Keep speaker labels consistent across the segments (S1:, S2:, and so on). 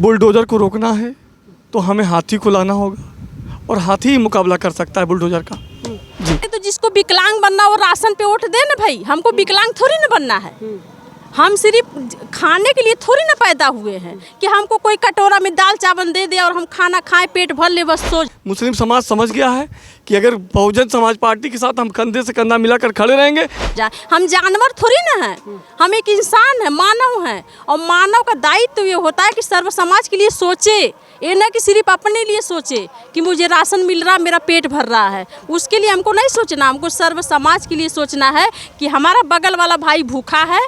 S1: Bulldozer को रोकना है तो हमें हाथी को लाना होगा और हाथी ही मुकाबला कर सकता है बुलडोज़र का। जी।
S2: तो जिसको विकलांग बनना वो राशन पे वोट दे ना भाई, हमको विकलांग थोड़ी ना बनना है। हम सिर्फ खाने के लिए थोड़ी ना पैदा हुए हैं कि हमको कोई कटोरा में दाल चावल दे दे और हम खाना खाएं पेट भर ले बस सो।
S1: मुस्लिम समाज समझ गया है कि अगर बहुजन समाज पार्टी के साथ हम कंधे से कंधा मिलाकर खड़े रहेंगे।
S2: हम जानवर थोड़ी ना हैं, हम एक इंसान है, मानव हैं, और मानव का दायित्व ये होता है कि सर्व समाज के लिए सोचे, ये ना कि सिर्फ अपने लिए सोचे कि मुझे राशन मिल रहा, मेरा पेट भर रहा है। उसके लिए हमको नहीं सोचना, हमको सर्व समाज के लिए सोचना है कि हमारा बगल वाला भाई भूखा है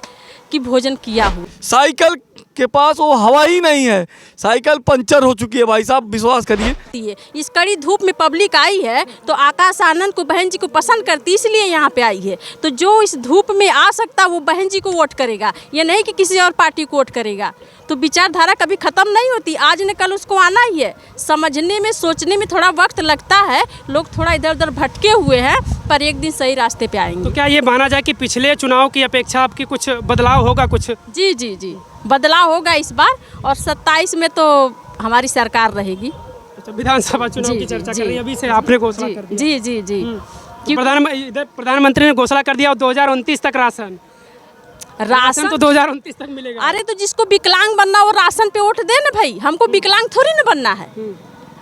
S2: कि भोजन किया हो।
S1: साइकिल के पास वो हवा ही नहीं है, साइकिल पंचर हो चुकी है भाई साहब, विश्वास करिए।
S2: इस कड़ी धूप में पब्लिक आई है तो आकाश आनंद को बहन जी को पसंद करती इसलिए यहाँ पे आई है। तो जो इस धूप में आ सकता वो बहन जी को वोट करेगा, ये नहीं कि किसी और पार्टी को वोट करेगा। तो विचारधारा कभी ख़त्म नहीं होती, आज न कल उसको आना ही है। समझने में सोचने में थोड़ा वक्त लगता है, लोग थोड़ा इधर उधर भटके हुए हैं, पर एक दिन सही रास्ते पे आएंगे।
S3: तो क्या ये माना जाए कि पिछले चुनाव की अपेक्षा आपकी कुछ बदलाव होगा? कुछ
S2: जी जी जी बदलाव होगा इस बार, और 27 में तो हमारी सरकार रहेगी।
S3: अच्छा, विधानसभा चुनाव की चर्चा कर रही है, अभी से आपने घोषणा कर दी।
S2: जी जी जी
S3: प्रधानमंत्री ने घोषणा कर दिया 2029 तक राशन तो 2029 तक मिलेगा।
S2: अरे तो जिसको विकलांग बनना वो राशन पे वोट दे ना भाई, हमको विकलांग थोड़ी ना बनना है।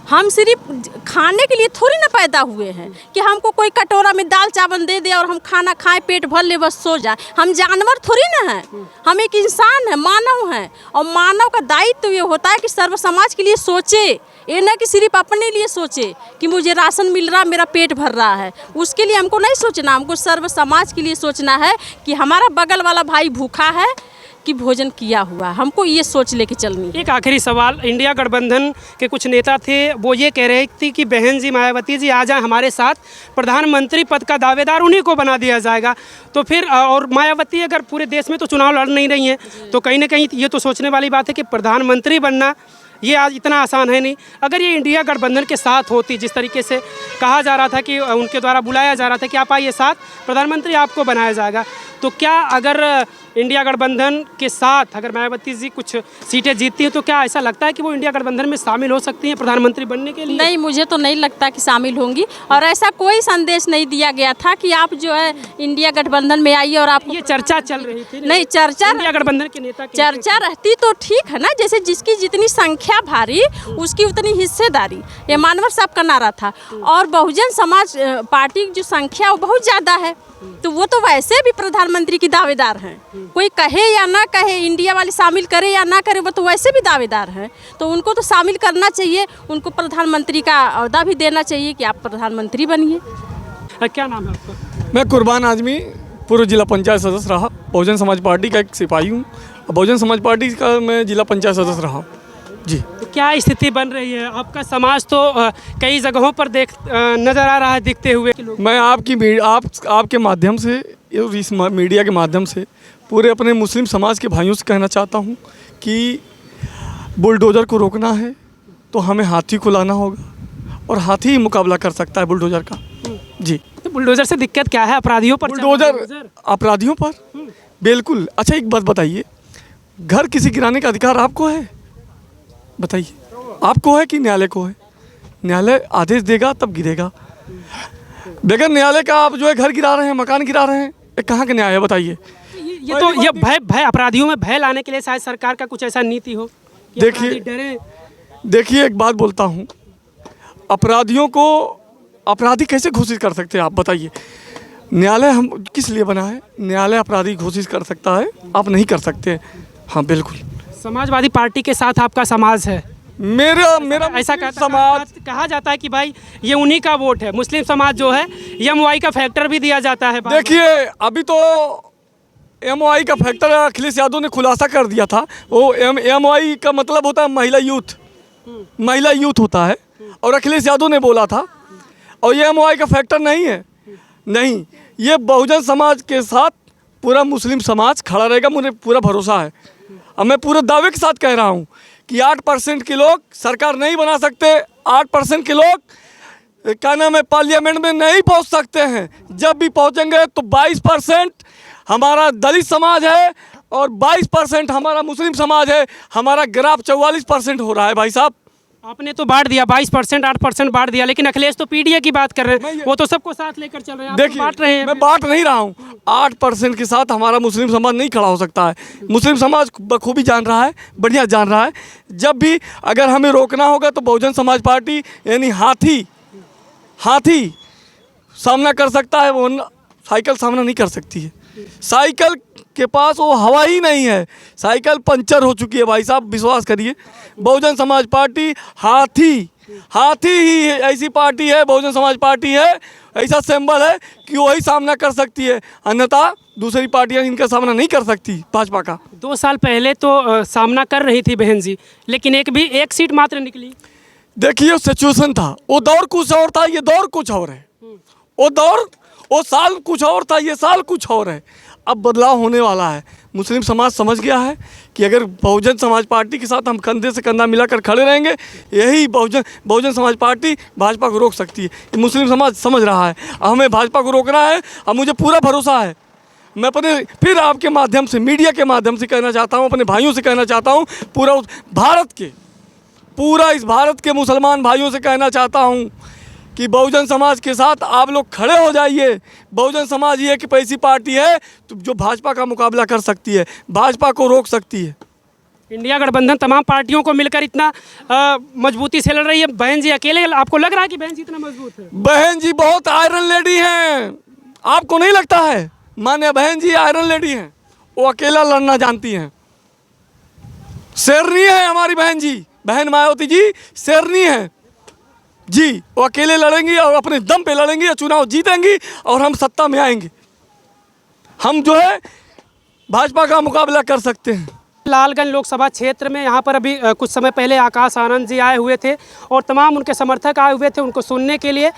S2: हम सिर्फ खाने के लिए थोड़ी ना पैदा हुए हैं कि हमको कोई कटोरा में दाल चावल दे दे और हम खाना खाएं पेट भर ले बस सो जाए। हम जानवर थोड़ी ना हैं, हम एक इंसान है, मानव हैं, और मानव का दायित्व ये होता है कि सर्व समाज के लिए सोचे, ये ना कि सिर्फ अपने लिए सोचे कि मुझे राशन मिल रहा, मेरा पेट भर रहा है। उसके लिए हमको नहीं सोचना, हमको सर्व समाज के लिए सोचना है कि हमारा बगल वाला भाई भूखा है कि भोजन किया हुआ। हमको ये सोच लेके चलनी।
S3: एक आखिरी सवाल, इंडिया गठबंधन के कुछ नेता थे, वो ये कह रहे थे कि बहन जी मायावती जी आ जाए हमारे साथ, प्रधानमंत्री पद का दावेदार उन्हीं को बना दिया जाएगा। तो फिर और मायावती अगर पूरे देश में तो चुनाव लड़ नहीं रही हैं, तो कहीं ना कहीं ये तो सोचने वाली बात है कि प्रधानमंत्री बनना ये आज इतना आसान है नहीं। अगर ये इंडिया गठबंधन के साथ होती, जिस तरीके से कहा जा रहा था कि उनके द्वारा बुलाया जा रहा था कि आप आइए साथ, प्रधानमंत्री आपको बनाया जाएगा, तो क्या अगर इंडिया गठबंधन के साथ अगर मायावती जी कुछ सीटें जीतती हैं तो क्या ऐसा लगता है कि वो इंडिया गठबंधन में शामिल हो सकती हैं प्रधानमंत्री बनने के लिए?
S2: नहीं, मुझे तो नहीं लगता कि शामिल होंगी, और ऐसा कोई संदेश नहीं दिया गया था कि आप जो है इंडिया गठबंधन में आइए। और आप
S3: ये चर्चा चल रही थी
S2: नहीं, चर्चा
S3: इंडिया गठबंधन के नेता
S2: चर्चा रहती तो ठीक है ना, जैसे जिसकी जितनी संख्या भारी उसकी उतनी हिस्सेदारी, ये मानवर साहब का नारा था। और बहुजन समाज पार्टी की जो संख्या वो बहुत ज़्यादा है, तो वो तो वैसे भी प्रधानमंत्री की दावेदार हैं। कोई कहे या ना कहे, इंडिया वाले शामिल करे या ना करे, वो तो वैसे भी दावेदार हैं। तो उनको तो शामिल करना चाहिए, उनको प्रधानमंत्री का ओहदा भी देना चाहिए कि आप प्रधानमंत्री बनिए।
S3: क्या नाम है आपका?
S1: मैं कुर्बान आजमी, पूर्व जिला पंचायत सदस्य रहा, बहुजन समाज पार्टी का एक सिपाही हूँ, बहुजन समाज पार्टी का मैं जिला पंचायत सदस्य रहा जी।
S3: तो क्या स्थिति बन रही है? आपका समाज तो कई जगहों पर नजर आ रहा है दिखते हुए।
S1: मैं आपके माध्यम से, इस मीडिया के माध्यम से पूरे अपने मुस्लिम समाज के भाइयों से कहना चाहता हूँ कि बुलडोज़र को रोकना है तो हमें हाथी को लाना होगा और हाथी ही मुकाबला कर सकता है बुलडोज़र का। जी।
S3: तो बुलडोज़र से दिक्कत क्या है? अपराधियों पर?
S1: बुलडोज़र अपराधियों पर बिल्कुल। अच्छा, एक बात बताइए, घर किसी गिराने का अधिकार आपको है? बताइए, आपको है कि न्यायालय को है? न्यायालय आदेश देगा तब गिरेगा। बगैर न्यायालय का आप जो है घर गिरा रहे हैं, मकान गिरा रहे हैं, ये कहाँ का न्याय है बताइए?
S3: ये भय अपराधियों में भय लाने के लिए शायद सरकार का कुछ ऐसा नीति हो।
S1: देखिए एक बात बोलता हूँ, अपराधियों को अपराधी कैसे घोषित कर सकते हैं आप बताइए? न्यायालय हम किस लिए बना है? न्यायालय अपराधी घोषित कर सकता है, आप नहीं कर सकते। हाँ बिल्कुल।
S3: समाजवादी पार्टी के साथ आपका समाज है?
S1: मेरा
S3: ऐसा समाज कहा जाता है कि भाई ये उन्हीं का वोट है। मुस्लिम समाज जो है MOI का फैक्टर भी दिया जाता है।
S1: देखिए अभी तो MOI का फैक्टर अखिलेश यादव ने खुलासा कर दिया था। वो MOI का मतलब होता है महिला यूथ होता है, और अखिलेश यादव ने बोला था, और ये MOI का फैक्टर नहीं है। नहीं, ये बहुजन समाज के साथ पूरा मुस्लिम समाज खड़ा रहेगा, मुझे पूरा भरोसा है। अब मैं पूरे दावे के साथ कह रहा हूँ कि 8% के लोग सरकार नहीं बना सकते, 8% के लोग क्या नाम है पार्लियामेंट में नहीं पहुँच सकते हैं। जब भी पहुँचेंगे तो 22% हमारा दलित समाज है और 22% हमारा मुस्लिम समाज है। हमारा ग्राफ 44% हो रहा है भाई साहब।
S3: आपने तो बांट दिया 22%, 8% बांट दिया, लेकिन अखिलेश तो पीडीए की बात कर रहे हैं, वो तो सबको साथ लेकर चल रहे हैं, आप तो बांट रहे हैं।
S1: मैं बांट नहीं रहा हूँ। 8% के साथ हमारा मुस्लिम समाज नहीं खड़ा हो सकता है। मुस्लिम समाज बखूबी जान रहा है, बढ़िया जान रहा है। जब भी अगर हमें रोकना होगा तो बहुजन समाज पार्टी यानी हाथी सामना कर सकता है, वो साइकिल सामना नहीं कर सकती है। साइकिल के पास वो हवा ही नहीं है, साइकिल पंचर हो चुकी है भाई साहब, विश्वास करिए। बहुजन समाज पार्टी हाथी ही ऐसी पार्टी है, बहुजन समाज पार्टी है, ऐसा सिंबल है कि वही सामना कर सकती है, अन्यथा दूसरी पार्टियां इनका सामना नहीं कर सकती भाजपा का।
S3: 2 साल पहले तो सामना कर रही थी बहन जी, लेकिन एक सीट मात्र निकली।
S1: देखिए सिचुएशन था, वो दौर कुछ और था, ये दौर कुछ और है। वो साल कुछ और था, ये साल कुछ और है। अब बदलाव होने वाला है। मुस्लिम समाज समझ गया है कि अगर बहुजन समाज पार्टी के साथ हम कंधे से कंधा मिलाकर खड़े रहेंगे, यही बहुजन समाज पार्टी भाजपा को रोक सकती है। ये मुस्लिम समाज समझ रहा है। हमें भाजपा को रोकना है। अब मुझे पूरा भरोसा है। मैं अपने फिर आपके माध्यम से, मीडिया के माध्यम से कहना चाहता हूँ, अपने भाइयों से कहना चाहता हूँ, पूरा इस भारत के मुसलमान भाइयों से कहना चाहता हूँ कि बहुजन समाज के साथ आप लोग खड़े हो जाइए। बहुजन समाज ये एक ऐसी पार्टी है तो जो भाजपा का मुकाबला कर सकती है, भाजपा को रोक सकती है।
S3: इंडिया गठबंधन तमाम पार्टियों को मिलकर इतना मजबूती से लड़ रही है, बहन जी अकेले आपको लग रहा है कि बहन जी इतना मजबूत है?
S1: बहन जी बहुत आयरन लेडी हैं, आपको नहीं लगता है? माने बहन जी आयरन लेडी हैं, वो अकेला लड़ना जानती हैं। शेरनी है हमारी बहन जी, बहन मायावती जी शेरनी है जी। वो अकेले लड़ेंगी और अपने दम पे लड़ेंगी और चुनाव जीतेंगी और हम सत्ता में आएंगे। हम जो है भाजपा का मुकाबला कर सकते हैं।
S3: लालगंज लोकसभा क्षेत्र में यहाँ पर अभी कुछ समय पहले आकाश आनंद जी आए हुए थे और तमाम उनके समर्थक आए हुए थे उनको सुनने के लिए।